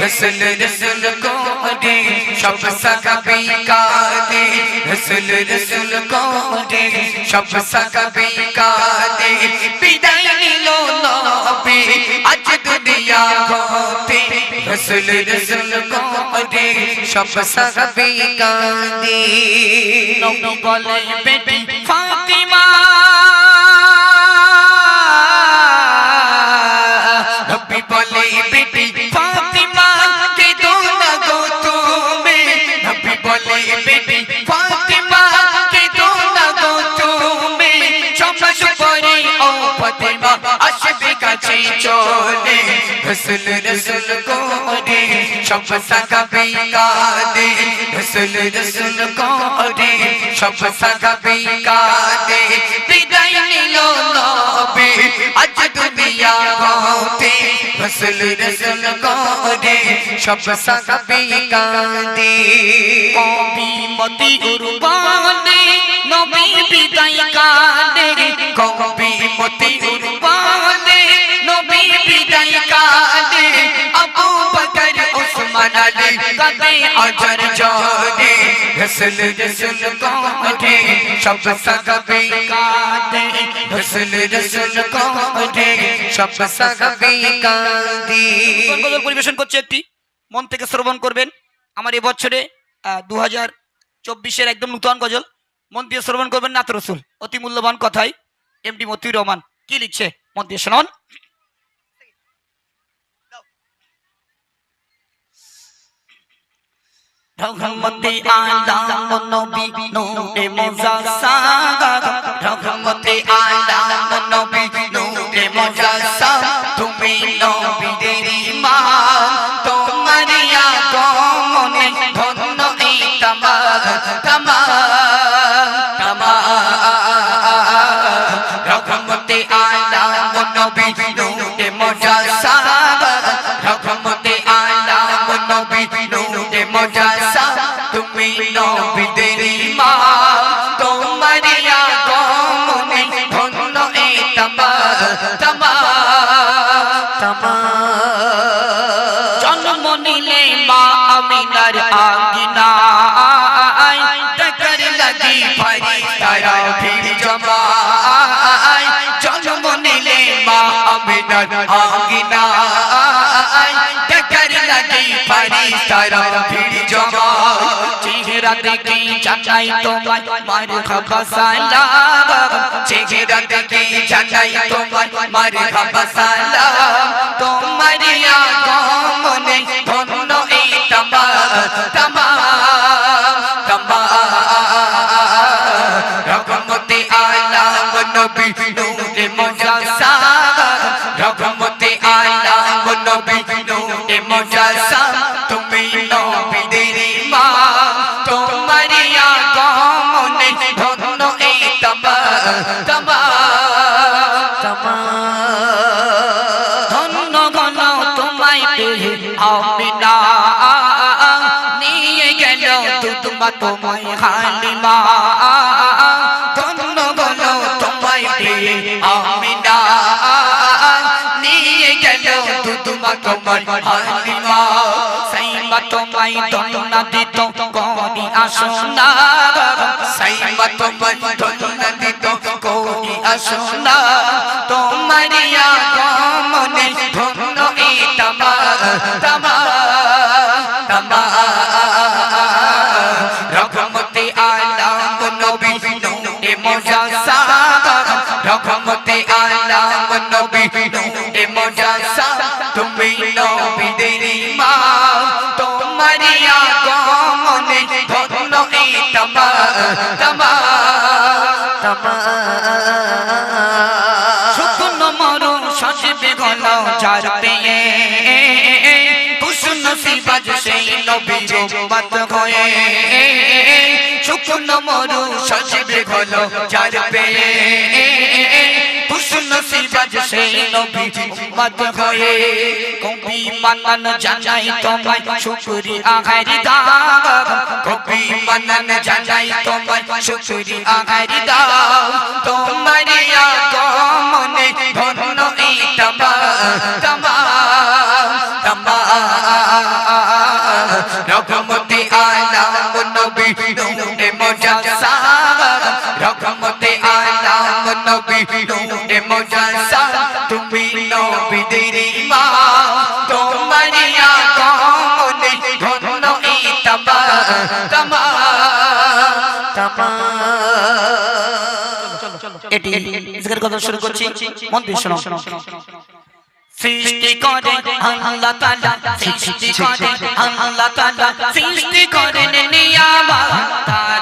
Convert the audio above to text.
रसूल रसूल कोरे सब साहाबी कादे रसूल रसूल कोरे सब साहाबी कादे বিদায় নিল নবী আজ দুনিয়া হতে रसूल रसूल कोरे सब साहाबी कादे नबी बोले बेटी फातिमा नबी बोले बेटी फातिमा के दो ना गो तुम्हें नबी बोले बेटी फातिमा के दो ना गो तुम्हें चमच परे ओ फातिमा आशबे काछे चले रसूल रसूल कोरे सब साहाबी कादे रसूल रसूल कोरे सब साहाबी कादे বিদায় নিল নবী আজ দুনিয়া হতে रसूल रसूल कोरे सब साहाबी कादे कवि मति कुरबानी नबी বিদায় কাঁদে कवि मति कुरबानी नबी বিদায় কাঁদে আবু বকর উসমান আলী কাঁদে अजर जोड़े रसूल रसूल कोरे सब साहाबी कादे रसूल रसूल कोरे सब साहाबी कादे গজল পরিবেশন করছে একটি মন থেকে শ্রবণ করবেন আমার এই বছরে 2024 এর একদম নতুন গজল মন দিয়ে শ্রবণ করবেন নাত রাসূল অতি মূল্যবান কথাই এমডি মতিউর রহমান কি লিখছে মন দিয়ে শুনুন रहमते आलम नबी नूरे मुजस्सम रहमते आलम नबी नूरे मुजस्सम তুমি নবীদের ইমাম তোমার আগমনে ধন্য এই তামাম रहमते आलम नबी नूरे मुजस्सम रहमते आलम नबी नूरे मुजस्सम তুমি নবীদের ইমাম তোমার আগমনে ধন্য এই তামাম জন্ম নিলে মা আমিনার আঙ্গিনায় টাকার লাগি ফারিস্তারা ভিড় জমায় জন্ম নিলে মা আমিনার আঙ্গিনায় টাকার লাগি ফারিস্তারা ভিড় জমায় চেহারা দেখে জানাই তোমায় মারহাবা সালাম চেহারা দেখে জানাই তোমায় মারহাবা সালাম তোমার আগমনে ধন্য এই তামাম रहमते आलम नबी नूरे मुजस्सम रहमते आलम नबी नूरे मुजस्सम তুমি নবীদের ইমাম তোমার আগমনে ধন্য এই তামাম ধন্য গণ তোমায় পেয়ে আমিনা নিয়ে গেল দুধমা তোমায় হালিমা ধন্য গণ তোমায় পেয়ে আমিনা নিয়ে গেল দুধমা তোমায় হালিমা সাইমা তোমায় ধন্য দিত করি আসনা সাইমা তোমায় ধন্য দিত করি আসনা তোমার আগমনে ধন্য এই তামাম रहमते आलम नबी नूरे मुजस्सम रहमते आलम नबी नूरे मुजस्सम তুমি নবীদের ইমাম তোমার আগমনে ধন্য এই তামাম শুকনো মরু সাজবে গল যার পেয়ে নসিবাজ সেই নবীর উম্মত হয়ে শুকনো মরু সাজবে গল যার পেয়ে নসিবাজ সেই নবীর উম্মত হয়ে কবি মানন জানাই তোমায় শুকরিয়া হারিদাম কবি মানন জানাই তোমায় শুকরিয়া হারিদাম তোমার আগমনে ধন্য এই তামাম রহমতে আলাম নবী নূরে মুজাসসাম রহমতে আলাম নবী নূরে মুজাসসাম তুমি নবীদের ইমাম তোমারি আগমনে ধন্য এই তামাম এটি জিকির কথা শুরু করছি মন দিয়ে শোনো সৃষ্টি করে আল্লাহ তাআলা সৃষ্টি করে আল্লাহ তাআলা সৃষ্টি করেন নিয়ামত তার